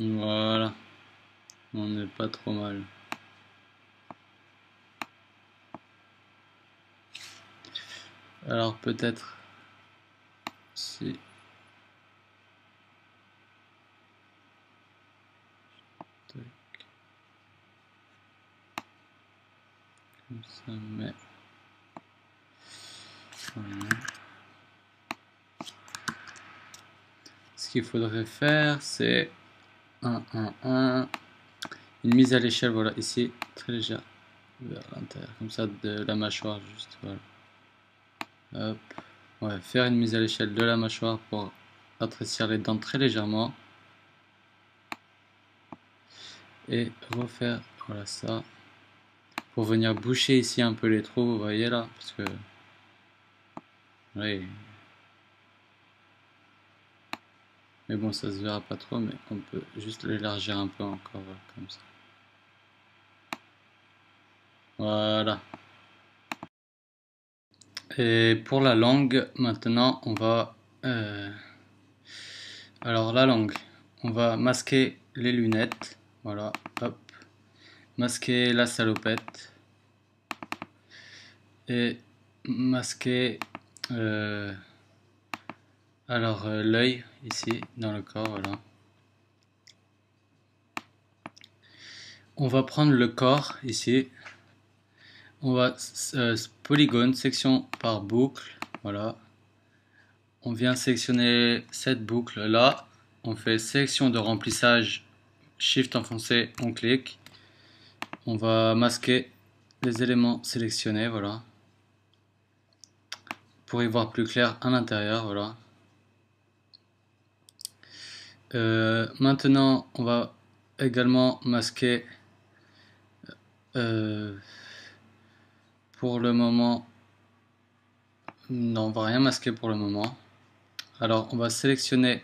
Voilà, on n'est pas trop mal. Alors peut-être si comme ça, mais voilà. Ce qu'il faudrait faire, c'est une mise à l'échelle, voilà, ici, très légère, vers l'intérieur, comme ça, de la mâchoire, juste, voilà. Hop. Ouais, faire une mise à l'échelle de la mâchoire pour rétrécir les dents très légèrement. Et refaire, voilà ça, pour venir boucher ici un peu les trous, vous voyez là, parce que, oui. Mais bon, ça se verra pas trop, mais on peut juste l'élargir un peu encore, voilà, comme ça. Voilà. Et pour la langue, maintenant, on va... alors, la langue, on va masquer les lunettes. Voilà, hop. Masquer la salopette. Et masquer... l'œil, ici, dans le corps, voilà. On va prendre le corps, ici. On va polygone, section par boucle, voilà. On vient sélectionner cette boucle là, on fait sélection de remplissage, shift enfoncé, on clique, on va masquer les éléments sélectionnés, voilà, pour y voir plus clair à l'intérieur, voilà. Maintenant on va également masquer pour le moment, non, on va rien masquer pour le moment. Alors on va sélectionner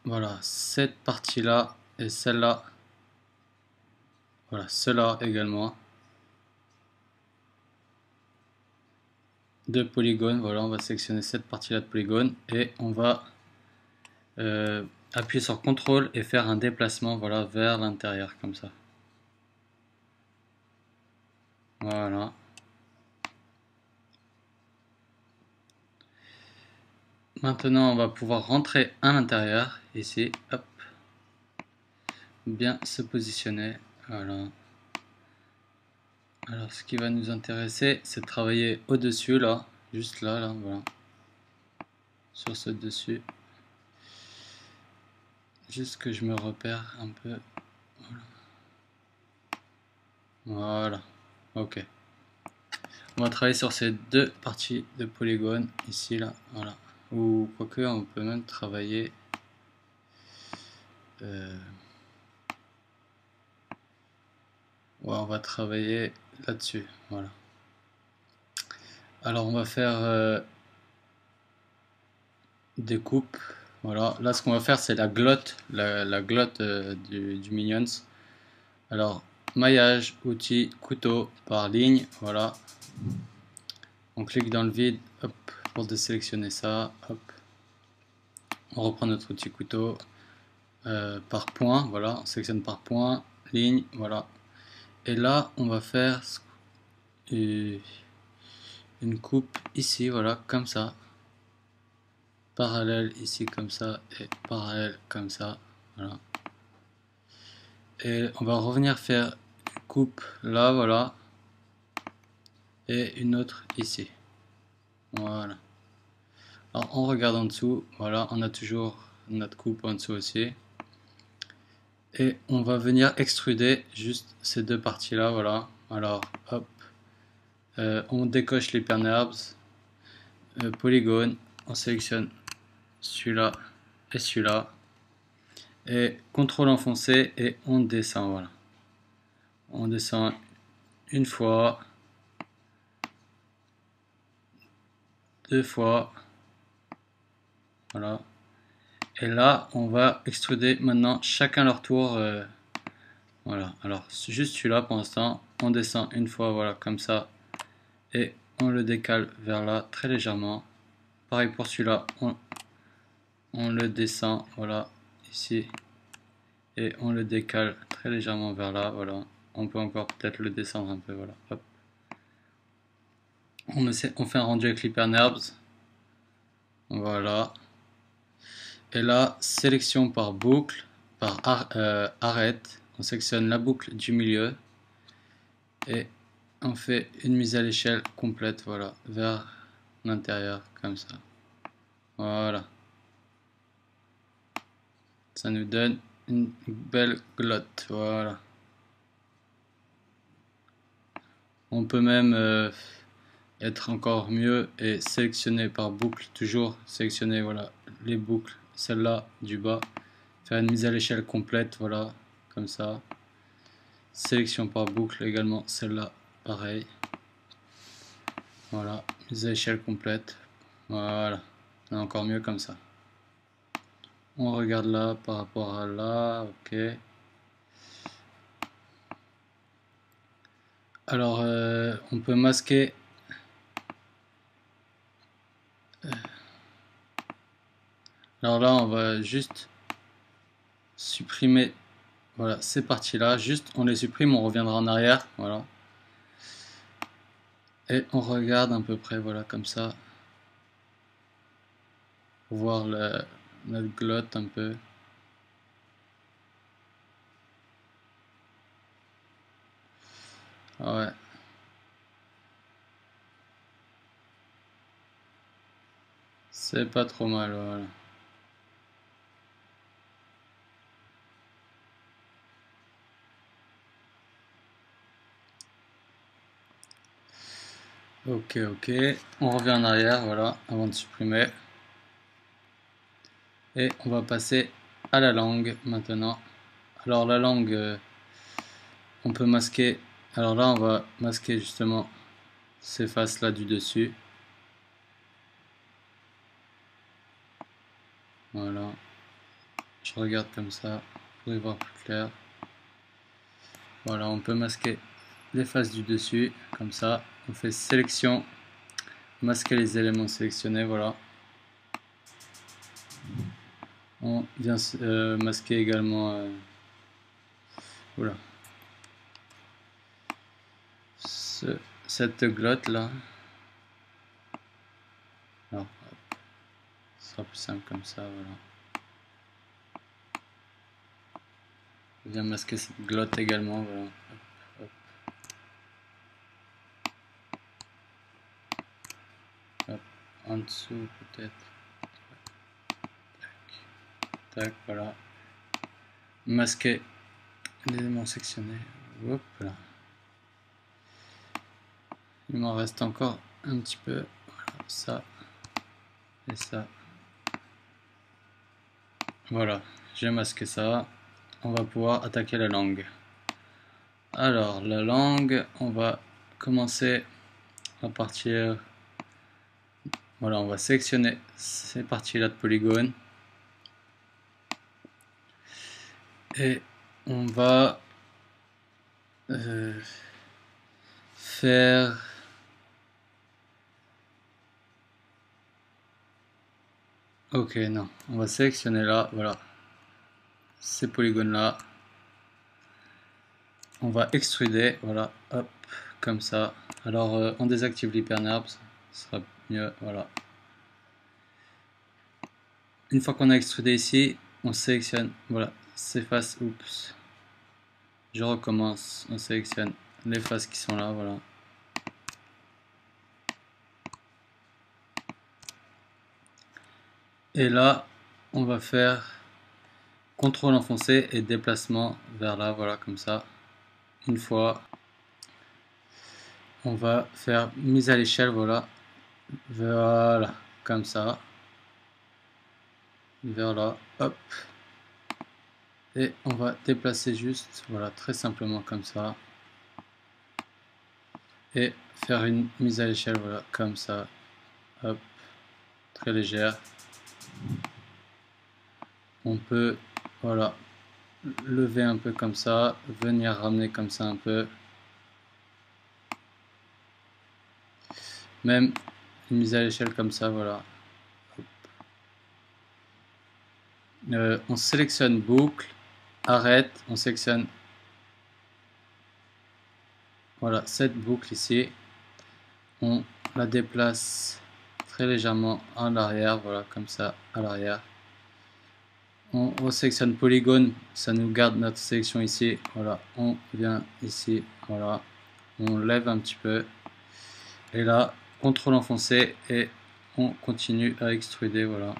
voilà, cette partie là et celle-là, voilà, cela également, de polygones, voilà, on va sélectionner cette partie là de polygone et on va appuyer sur CTRL et faire un déplacement, voilà, vers l'intérieur comme ça, voilà. Maintenant on va pouvoir rentrer à l'intérieur ici, hop, bien se positionner, voilà. Alors ce qui va nous intéresser, c'est de travailler au dessus là, juste là, là, voilà, sur ce dessus, juste que je me repère un peu, voilà, ok. On va travailler sur ces deux parties de polygone ici là, voilà, ou quoique on peut même travailler ouais, on va travailler là-dessus, voilà. Alors on va faire des coupes, voilà. Là ce qu'on va faire c'est la glotte, la glotte du Minions. Alors maillage, outil, couteau par ligne, voilà. On clique dans le vide, hop, pour désélectionner ça, hop. On reprend notre outil couteau par point, voilà, on sélectionne par point, ligne, voilà. Et là on va faire une coupe ici, voilà, comme ça, parallèle ici comme ça et parallèle comme ça, voilà. Et on va revenir faire une coupe là, voilà, et une autre ici, voilà. Alors on regarde en dessous, voilà, on a toujours notre coupe en dessous aussi. Et on va venir extruder juste ces deux parties là, voilà. Alors hop, on décoche les pernerbs, polygone, on sélectionne celui-là et celui-là, et contrôle enfoncé et on descend, voilà. On descend une fois, deux fois, voilà. Et là on va extruder maintenant chacun leur tour, voilà. Alors juste celui-là pour l'instant, on descend une fois, voilà, comme ça, et on le décale vers là très légèrement. Pareil pour celui-là, on le descend, voilà, ici et on le décale très légèrement vers là, voilà. On peut encore peut-être le descendre un peu, voilà. Hop. On fait un rendu avec l'hyperNURBS, voilà. Et là, sélection par boucle, par arrête, on sélectionne la boucle du milieu et on fait une mise à l'échelle complète, voilà, vers l'intérieur, comme ça. Voilà. Ça nous donne une belle glotte, voilà. On peut même être encore mieux et sélectionner par boucle, toujours sélectionner, voilà, les boucles, celle-là du bas, faire une mise à l'échelle complète, voilà, comme ça. Sélection par boucle également, celle-là, pareil. Voilà, mise à l'échelle complète. Voilà, c'est encore mieux comme ça. On regarde là par rapport à là, ok. Alors, on peut masquer. Alors là, on va juste supprimer, voilà, ces parties-là. Juste, on les supprime, on reviendra en arrière, voilà. Et on regarde à peu près, voilà, comme ça. Pour voir notre glotte un peu. Ah ouais. C'est pas trop mal, voilà. Ok, ok. On revient en arrière, voilà, avant de supprimer. Et on va passer à la langue maintenant. Alors la langue, on peut masquer. Alors là, on va masquer justement ces faces là du dessus. Voilà. Je regarde comme ça pour y voir plus clair. Voilà, on peut masquer les faces du dessus comme ça. On fait sélection, masquer les éléments sélectionnés, voilà. On vient masquer également voilà, cette glotte là. Alors, hop, ce sera plus simple comme ça, voilà. On vient masquer cette glotte également, voilà. Hop, hop, hop. En dessous peut-être. Tac, tac, voilà. Masquer l'élément sectionné. Hop là. Il m'en reste encore un petit peu. Voilà, ça et ça. Voilà, j'ai masqué ça. On va pouvoir attaquer la langue. Alors, la langue, on va commencer à partir. Voilà, on va sélectionner ces parties-là de polygone. Et on va faire. Ok, non, on va sélectionner là, voilà, ces polygones-là. On va extruder, voilà, hop, comme ça. Alors, on désactive l'hyperNURBS, ce sera mieux, voilà. Une fois qu'on a extrudé ici, on sélectionne, voilà, ces faces, oups. Je recommence, on sélectionne les faces qui sont là, voilà. Et là, on va faire CTRL enfoncé et déplacement vers là, voilà, comme ça. Une fois, on va faire mise à l'échelle, voilà. Voilà, comme ça. Vers là, hop. Et on va déplacer juste, voilà, très simplement comme ça. Et faire une mise à l'échelle, voilà, comme ça. Hop, très légère. On peut, voilà, lever un peu comme ça, venir ramener comme ça un peu. Même une mise à l'échelle comme ça, voilà. Hop. On sélectionne boucle, arrête, on sélectionne voilà cette boucle ici, on la déplace très légèrement en arrière, voilà comme ça à l'arrière. On resélectionne polygone, ça nous garde notre sélection ici, voilà, on vient ici, voilà, on lève un petit peu, et là, contrôle enfoncé, et on continue à extruder, voilà.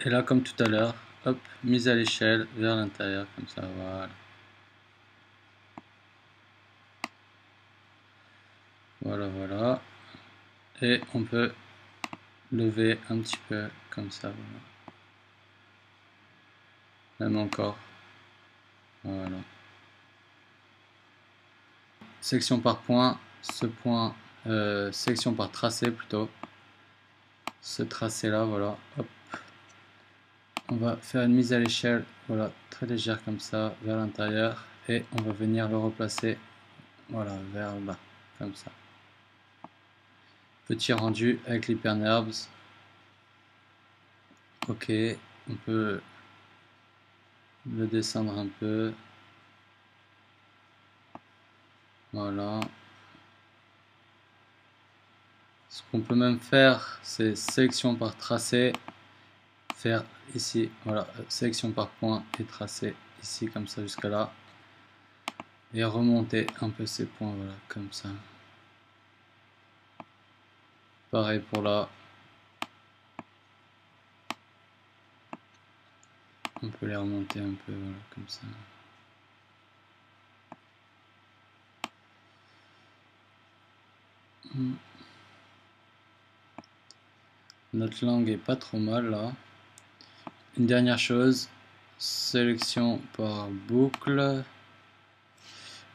Et là, comme tout à l'heure, hop, mise à l'échelle vers l'intérieur, comme ça, voilà. Voilà, voilà. Et on peut lever un petit peu, comme ça, voilà. Même encore. Voilà. Section par point, ce point, section par tracé plutôt. Ce tracé là, voilà. Hop. On va faire une mise à l'échelle, voilà, très légère comme ça, vers l'intérieur. Et on va venir le replacer, voilà, vers le bas, comme ça. Petit rendu avec l'hyperNURBS. Ok, on peut le descendre un peu. Voilà. Ce qu'on peut même faire, c'est sélection par tracé. Faire ici, voilà, sélection par point et tracer ici comme ça jusqu'à là. Et remonter un peu ces points, voilà, comme ça. Pareil pour là. On peut les remonter un peu, voilà, comme ça. Notre langue est pas trop mal là. Une dernière chose, sélection par boucle.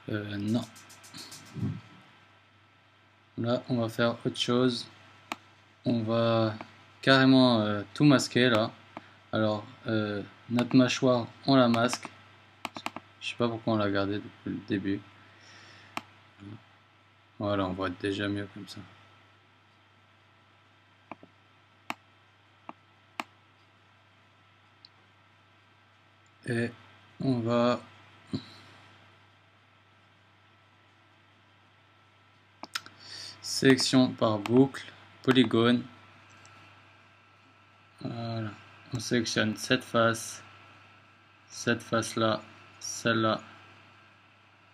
Non. Là, on va faire autre chose. On va carrément tout masquer là. Alors, notre mâchoire, on la masque. Je sais pas pourquoi on l'a gardé depuis le début. Voilà, on voit déjà mieux comme ça. Et on va sélection par boucle, polygone. Voilà. On sélectionne cette face là, celle-là,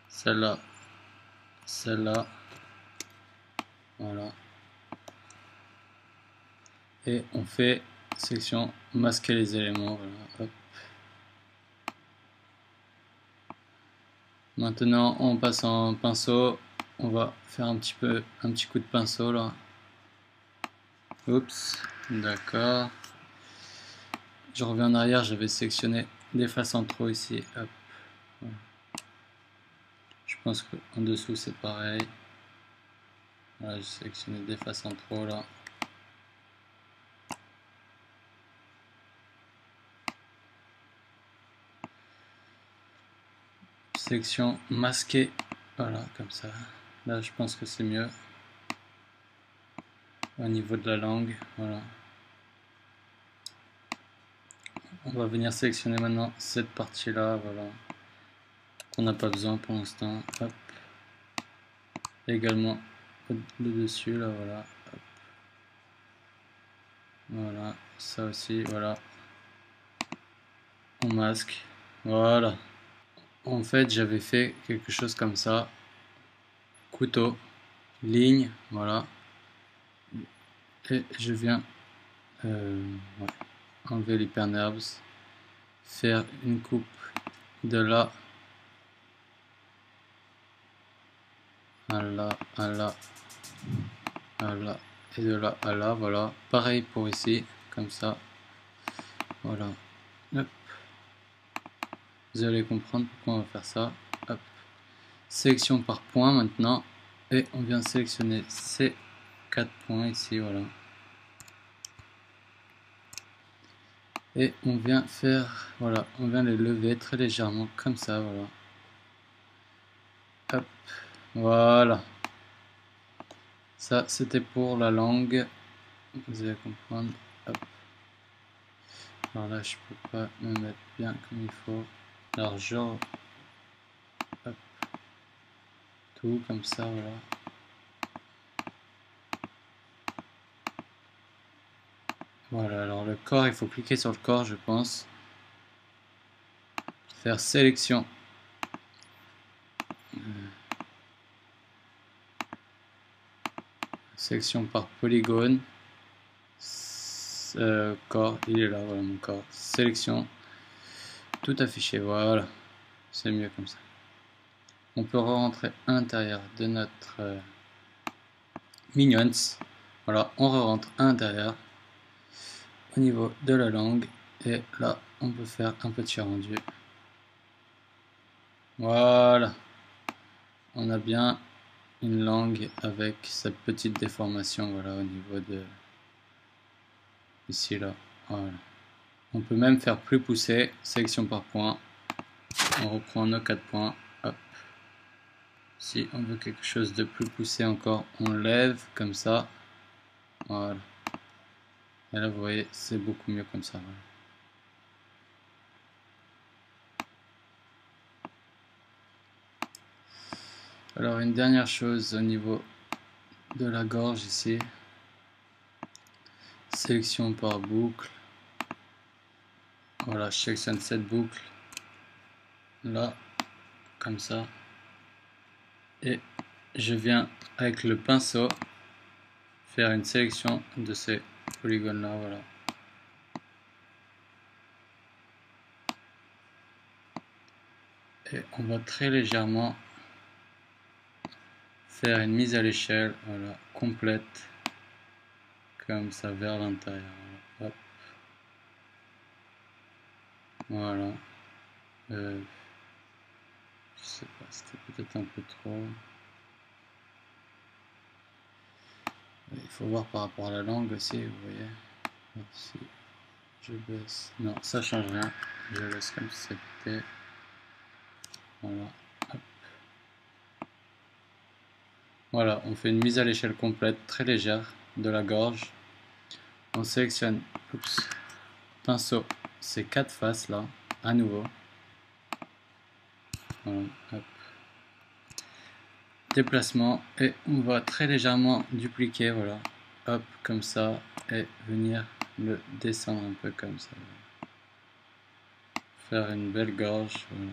celle-là, celle-là. Voilà. Et on fait sélection masquer les éléments. Voilà. Hop. Maintenant, on passe en pinceau. On va faire un petit coup de pinceau là. Oups, d'accord. Je reviens en arrière, j'avais sélectionné des faces en trop ici. Hop. Voilà. Je pense qu'en dessous c'est pareil. Voilà, j'ai sélectionné des faces en trop là. Sélection masquée. Voilà, comme ça. Là, je pense que c'est mieux. Au niveau de la langue, voilà. On va venir sélectionner maintenant cette partie-là, voilà. Qu'on n'a pas besoin pour l'instant. Hop. Également le dessus, là, voilà. Hop. Voilà, ça aussi, voilà. On masque. Voilà. En fait, j'avais fait quelque chose comme ça. Couteau, ligne, voilà. Et je viens ouais, enlever l'hyperNURBS, faire une coupe de là à là, à là, à là, et de là à là, voilà. Pareil pour ici, comme ça. Voilà. Hop. Vous allez comprendre pourquoi on va faire ça. Hop. Sélection par point maintenant. Et on vient sélectionner ces 4 points ici, voilà. Et on vient faire, voilà, on vient les lever très légèrement comme ça, voilà. Hop, voilà. Ça, c'était pour la langue. vous allez comprendre. Hop. Alors là, je peux pas me mettre bien comme il faut. Alors genre, hop, tout comme ça, voilà. Voilà, alors le corps, il faut cliquer sur le corps, je pense. Faire sélection. Sélection par polygone. Corps, il est là, voilà mon corps. Sélection. Tout affiché, voilà. C'est mieux comme ça. On peut rentrer à l'intérieur de notre Minions. Voilà, on rentre à l'intérieur au niveau de la langue. Et là, on peut faire un petit rendu. Voilà. On a bien une langue avec cette petite déformation, voilà, au niveau de ici, là. Voilà. On peut même faire plus poussé, sélection par point. On reprend nos 4 points. Hop. Si on veut quelque chose de plus poussé encore, on lève comme ça. Voilà. Et là, vous voyez, c'est beaucoup mieux comme ça. Voilà. Alors, une dernière chose au niveau de la gorge ici. Sélection par boucle. Voilà, je sélectionne cette boucle. Là, comme ça. Et je viens avec le pinceau faire une sélection de ces polygones là, voilà. Et on va très légèrement faire une mise à l'échelle, voilà, complète, comme ça vers l'intérieur. Voilà. Voilà. Je sais pas, c'était peut-être un peu trop. Il faut voir par rapport à la langue aussi, vous voyez. Alors, si je baisse, non, ça change rien. Je laisse comme c'était. Voilà. Hop. Voilà, on fait une mise à l'échelle complète, très légère, de la gorge. On sélectionne, oups, pinceau, ces 4 faces là, à nouveau. Voilà, hop. Déplacement, et on va très légèrement dupliquer, voilà, hop, comme ça, et venir le descendre un peu comme ça. Voilà. Faire une belle gorge, voilà.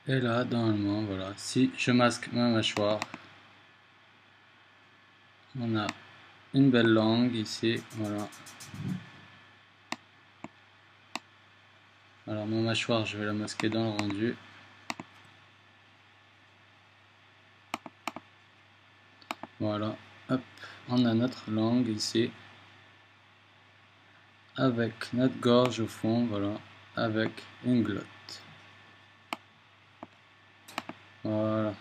Et là, normalement, voilà, si je masque ma mâchoire, on a une belle langue ici, voilà. Alors ma mâchoire, je vais la masquer dans le rendu. Voilà, hop, on a notre langue ici, avec notre gorge au fond, voilà, avec une glotte. Voilà.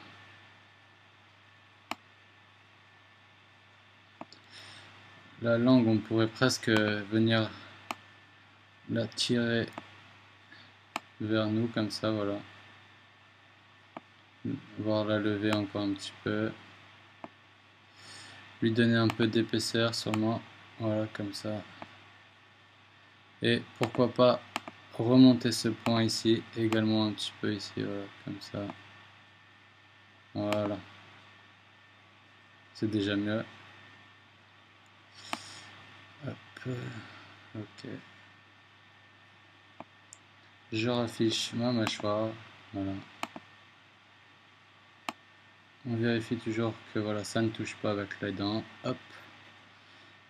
La langue, on pourrait presque venir la tirer vers nous comme ça, voilà. Voir la lever encore un petit peu. Lui donner un peu d'épaisseur sûrement, voilà, comme ça. Et pourquoi pas remonter ce point ici, également un petit peu ici, voilà, comme ça. Voilà. C'est déjà mieux. Hop, ok. Je raffiche ma mâchoire, voilà. On vérifie toujours que voilà, ça ne touche pas avec les dents. Hop.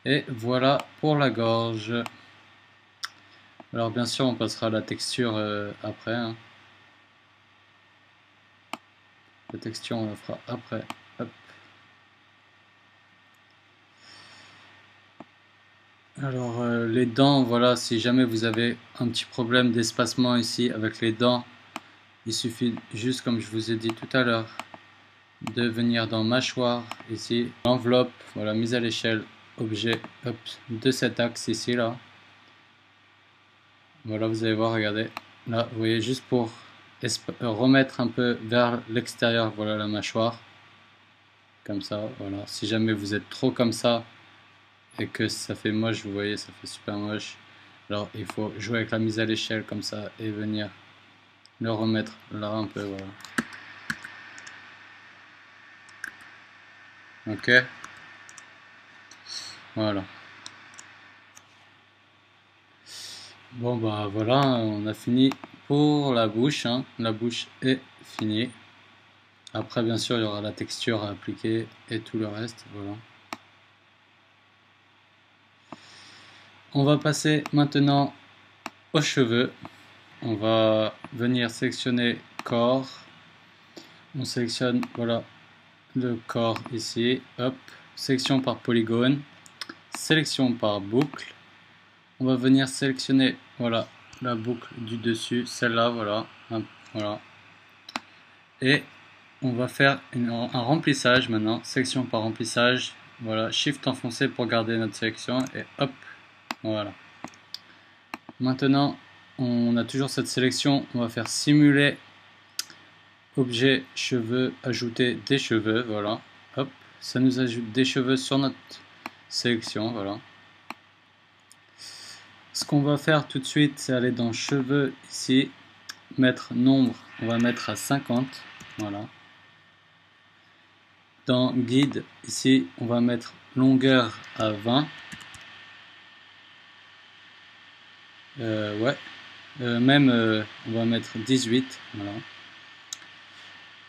Et voilà pour la gorge. Alors bien sûr, on passera à la texture après. Hein. La texture, on la fera après. Hop. Alors les dents, voilà, si jamais vous avez un petit problème d'espacement ici avec les dents, il suffit juste, comme je vous ai dit tout à l'heure, de venir dans mâchoire ici, enveloppe, voilà, mise à l'échelle, objet, hop, de cet axe ici là. Voilà, vous allez voir, regardez, là, vous voyez, juste pour remettre un peu vers l'extérieur, voilà la mâchoire. comme ça, voilà. Si jamais vous êtes trop comme ça et que ça fait moche, vous voyez, ça fait super moche. Alors il faut jouer avec la mise à l'échelle comme ça et venir le remettre là un peu, voilà. Ok, voilà. Bon bah voilà, on a fini pour la bouche, hein. La bouche est finie. Après bien sûr il y aura la texture à appliquer et tout le reste, voilà. On va passer maintenant aux cheveux. On va venir sélectionner corps. On sélectionne, voilà, le corps ici. Hop, sélection par polygone, sélection par boucle. On va venir sélectionner, voilà, la boucle du dessus, celle-là, voilà, voilà. Et on va faire un remplissage maintenant, sélection par remplissage. Voilà, Shift enfoncé pour garder notre sélection et hop, voilà. Maintenant, on a toujours cette sélection, on va faire simuler objet cheveux, ajouter des cheveux, voilà. Hop, ça nous ajoute des cheveux sur notre sélection, voilà. Ce qu'on va faire tout de suite, c'est aller dans cheveux ici, mettre nombre, on va mettre à 50, voilà. Dans guide ici, on va mettre longueur à 20. Ouais, on va mettre 18, voilà.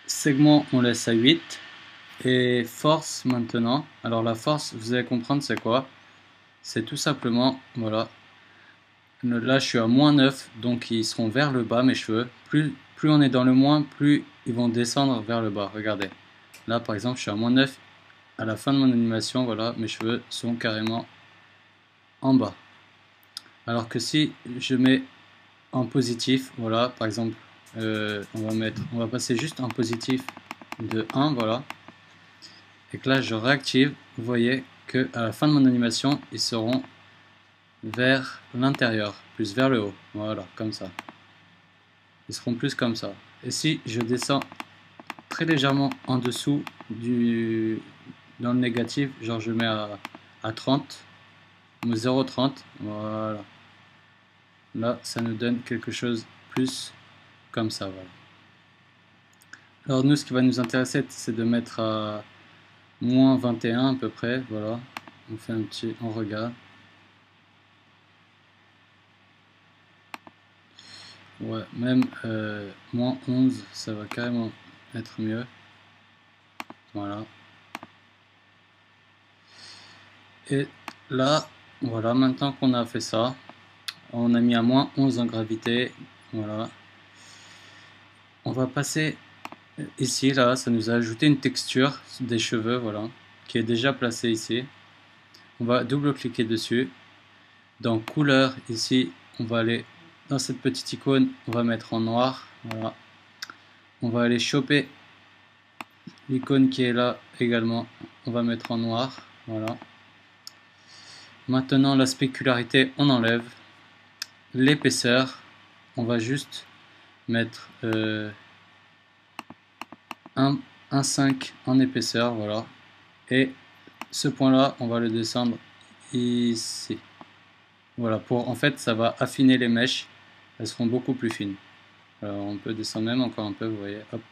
Segment, on laisse à 8. Et force maintenant. Alors la force, vous allez comprendre c'est quoi? C'est tout simplement, voilà. Là je suis à moins 9, donc ils seront vers le bas mes cheveux. Plus on est dans le moins, plus ils vont descendre vers le bas. Regardez. Là par exemple je suis à moins 9. À la fin de mon animation, voilà, mes cheveux sont carrément en bas. Alors que si je mets en positif, voilà, par exemple, on va passer juste en positif de 1, voilà. Et que là je réactive, vous voyez que à la fin de mon animation, ils seront vers l'intérieur, plus vers le haut, voilà, comme ça. Ils seront plus comme ça. Et si je descends très légèrement en dessous dans le négatif, genre je mets à 30, 0,30, voilà. Là, ça nous donne quelque chose plus comme ça, voilà. Alors nous, ce qui va nous intéresser, c'est de mettre à moins 21 à peu près, voilà. On fait on regarde. Ouais, même moins 11, ça va carrément être mieux. Voilà. Et là, voilà, maintenant qu'on a fait ça, on a mis à moins 11 en gravité. Voilà. On va passer ici, là, ça nous a ajouté une texture des cheveux, voilà, qui est déjà placée ici. On va double-cliquer dessus. Dans couleur, ici, on va aller dans cette petite icône, on va mettre en noir. Voilà. On va aller choper l'icône qui est là également, on va mettre en noir. Voilà. Maintenant, la spécularité, on enlève. L'épaisseur, on va juste mettre 1,5 en épaisseur, voilà. Et ce point-là, on va le descendre ici. Voilà, en fait, ça va affiner les mèches. Elles seront beaucoup plus fines. Alors, on peut descendre même encore un peu, vous voyez. Hop.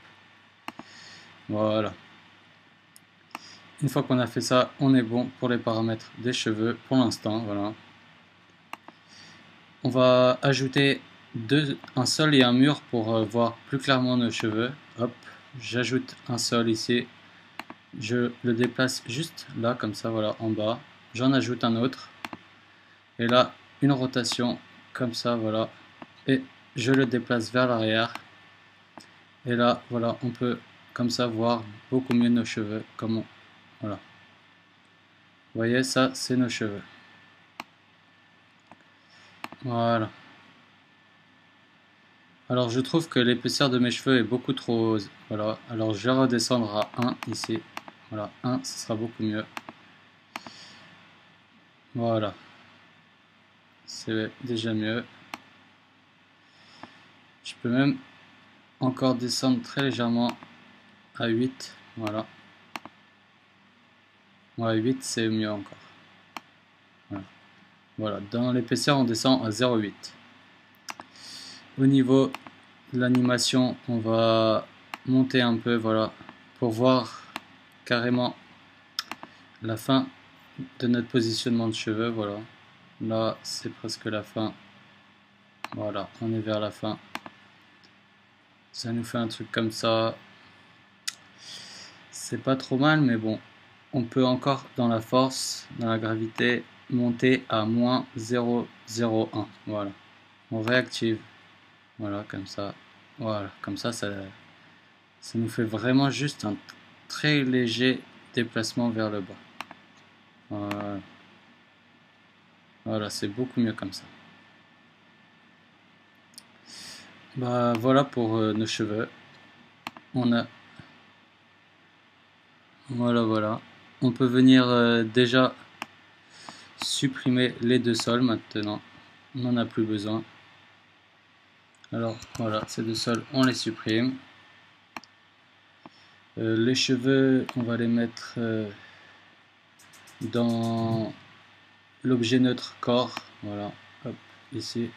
Voilà. Une fois qu'on a fait ça, on est bon pour les paramètres des cheveux pour l'instant. Voilà. On va ajouter un sol et un mur pour voir plus clairement nos cheveux. Hop, j'ajoute un sol ici. Je le déplace juste là, comme ça, voilà, en bas. J'en ajoute un autre. Et là, une rotation, comme ça, voilà. Et je le déplace vers l'arrière. Et là, voilà, on peut, comme ça, voir beaucoup mieux nos cheveux. Voilà. Vous voyez, ça, c'est nos cheveux. Voilà. Alors, je trouve que l'épaisseur de mes cheveux est beaucoup trop... Voilà. Alors, je vais redescendre à 1 ici. Voilà, 1, ce sera beaucoup mieux. Voilà. C'est déjà mieux. Je peux même encore descendre très légèrement à 8. Voilà. Ouais, 8 c'est mieux encore. Voilà, dans l'épaisseur on descend à 0,8. Au niveau de l'animation, on va monter un peu, voilà, pour voir carrément la fin de notre positionnement de cheveux. Voilà, là c'est presque la fin. Voilà, on est vers la fin. Ça nous fait un truc comme ça. C'est pas trop mal, mais bon, on peut encore dans la force, dans la gravité, monter à moins 0,01. Voilà, on réactive. Voilà, comme ça. Voilà, comme ça nous fait vraiment juste un très léger déplacement vers le bas. Voilà, voilà, c'est beaucoup mieux comme ça. Bah voilà pour nos cheveux. On a, voilà. On peut venir déjà supprimer les deux sols maintenant. On n'en a plus besoin. Alors voilà, ces deux sols, on les supprime. Les cheveux, on va les mettre dans l'objet neutre corps. Voilà, hop, ici.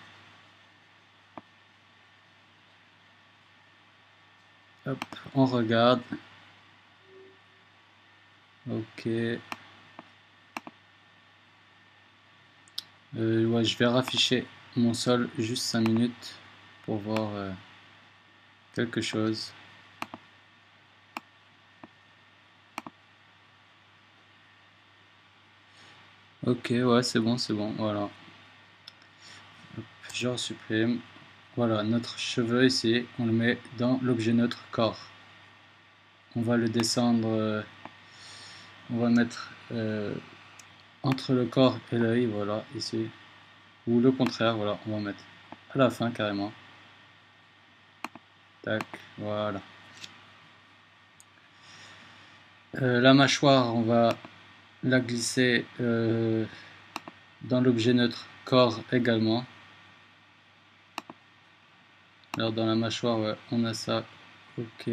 Hop, on regarde. Ok. Ouais, je vais rafficher mon sol juste 5 minutes pour voir quelque chose. Ok, ouais, c'est bon, voilà. Hop, je resupprime. Voilà, notre cheveu ici, on le met dans l'objet neutre corps. On va le descendre, on va mettre entre le corps et l'œil, voilà, ici. Ou le contraire, voilà, on va mettre à la fin carrément. Tac, voilà. La mâchoire, on va la glisser dans l'objet neutre corps également. Alors dans la mâchoire, ouais, on a ça. Ok.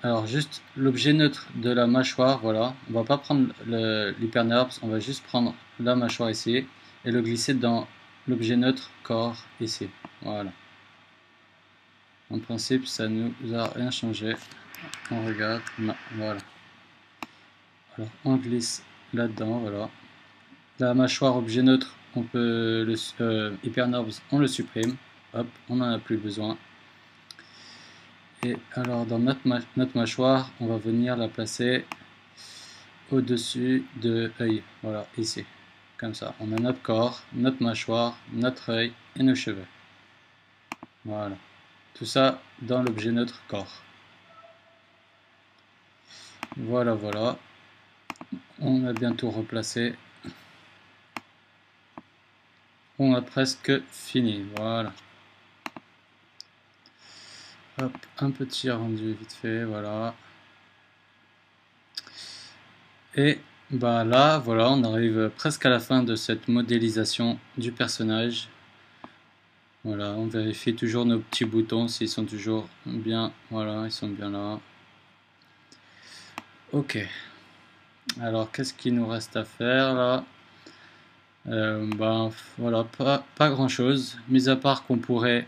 Alors juste l'objet neutre de la mâchoire, voilà. On va pas prendre l'hypernerve, on va juste prendre la mâchoire ici et le glisser dans l'objet neutre corps ici. Voilà. En principe, ça nous a rien changé. On regarde. Non, voilà. Alors on glisse là-dedans, voilà. La mâchoire objet neutre, on peut le hypernerve, on le supprime. Hop, on n'en a plus besoin. Et alors dans notre mâchoire, on va venir la placer au-dessus de l'œil. Voilà, ici. Comme ça. On a notre corps, notre mâchoire, notre œil et nos cheveux. Voilà. Tout ça dans l'objet neutre corps. Voilà, voilà. On a bientôt replacé. On a presque fini. Voilà. Hop, un petit rendu vite fait, voilà. Et bah là, voilà, on arrive presque à la fin de cette modélisation du personnage. Voilà, on vérifie toujours nos petits boutons s'ils sont toujours bien. Voilà, ils sont bien là. Ok. Alors, qu'est-ce qu'il nous reste à faire là? Ben voilà, pas grand chose, mis à part qu'on pourrait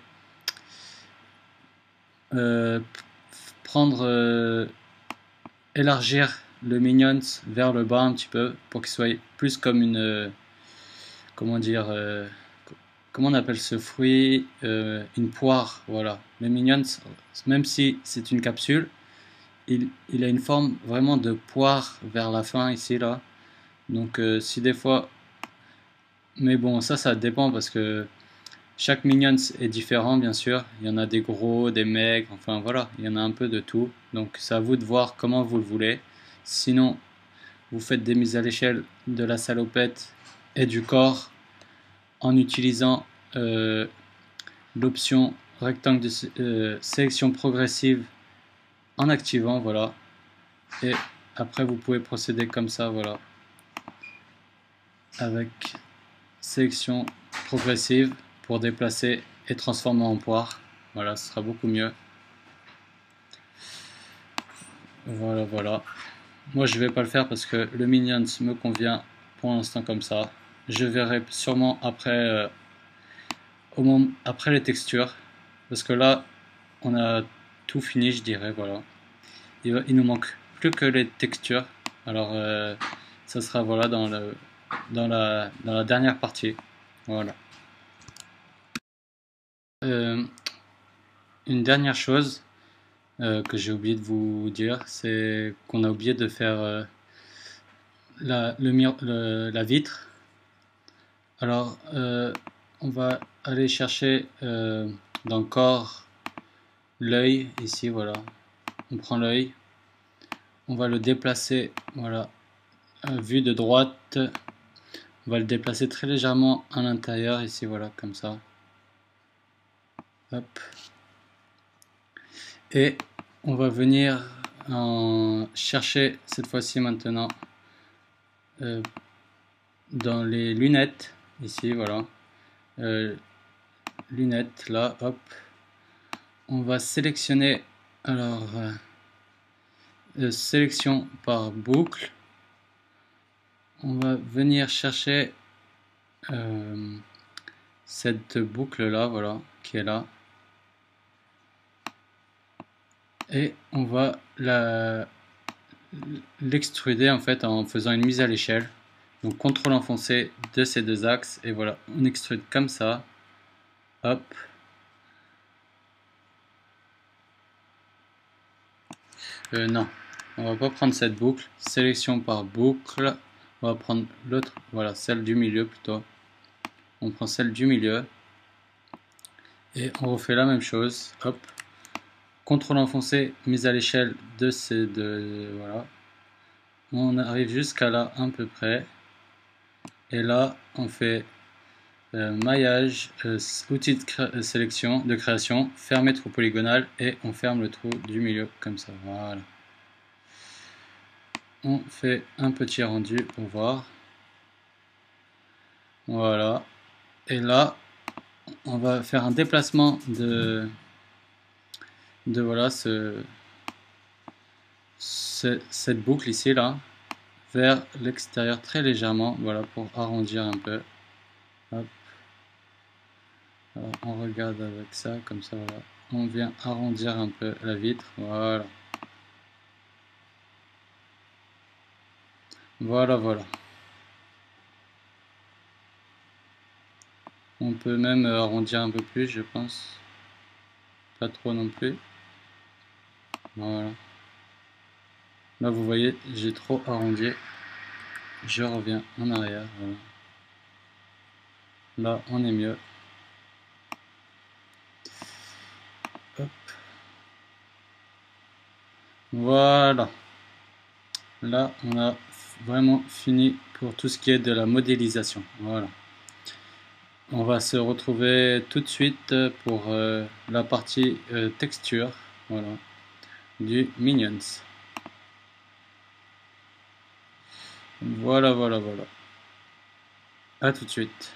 prendre, élargir le Minions vers le bas un petit peu pour qu'il soit plus comme une, comment dire, comment on appelle ce fruit, une poire, voilà. Le Minions, même si c'est une capsule, il a une forme vraiment de poire vers la fin ici là. Donc si des fois, mais bon ça dépend parce que chaque Minions est différent bien sûr. Il y en a des gros, des maigres, enfin voilà, il y en a un peu de tout. Donc c'est à vous de voir comment vous le voulez. Sinon vous faites des mises à l'échelle de la salopette et du corps en utilisant l'option rectangle de sélection progressive en activant, voilà. Et après vous pouvez procéder comme ça, voilà, avec sélection progressive pour déplacer et transformer en poire. Voilà, ce sera beaucoup mieux. Voilà, voilà. moi je vais pas le faire parce que le Minions me convient pour l'instant comme ça. Je verrai sûrement après, après les textures, parce que là on a tout fini, je dirais. Voilà, il nous manque plus que les textures. Alors ça sera voilà dans la dernière partie. Voilà. Une dernière chose que j'ai oublié de vous dire, c'est qu'on a oublié de faire la vitre. Alors, on va aller chercher dans le corps l'œil, ici, voilà. On prend l'œil, on va le déplacer, voilà, vue de droite, on va le déplacer très légèrement à l'intérieur, ici, voilà, comme ça. Hop. Et on va venir en chercher cette fois-ci maintenant dans les lunettes, ici, voilà. Lunettes, là, hop. On va sélectionner, alors, sélection par boucle. On va venir chercher cette boucle là, voilà, qui est là. Et on va l'extruder en fait en faisant une mise à l'échelle. Donc CTRL enfoncé de ces deux axes et voilà, on extrude comme ça. Hop. Non, on va pas prendre cette boucle. Sélection par boucle. On va prendre l'autre, voilà, celle du milieu plutôt. On prend celle du milieu. Et on refait la même chose. Hop. CTRL enfoncé, mise à l'échelle de ces deux. Voilà. On arrive jusqu'à là à peu près. Et là, on fait maillage, outil de sélection, de création, fermer trou polygonal et on ferme le trou du milieu comme ça. Voilà. On fait un petit rendu pour voir. Voilà. Et là, on va faire un déplacement de voilà cette boucle ici là vers l'extérieur très légèrement, voilà, pour arrondir un peu. Hop. Alors, on regarde avec ça, comme ça, voilà. On vient arrondir un peu la vitre, voilà. Voilà, voilà. On peut même arrondir un peu plus, je pense. Pas trop non plus. Voilà. Là, vous voyez, j'ai trop arrondi. Je reviens en arrière, voilà. Là, on est mieux. Hop. Voilà. Là, on a vraiment fini pour tout ce qui est de la modélisation. Voilà. On va se retrouver tout de suite pour la partie texture, voilà, du Minions. Voilà, voilà, voilà. À tout de suite.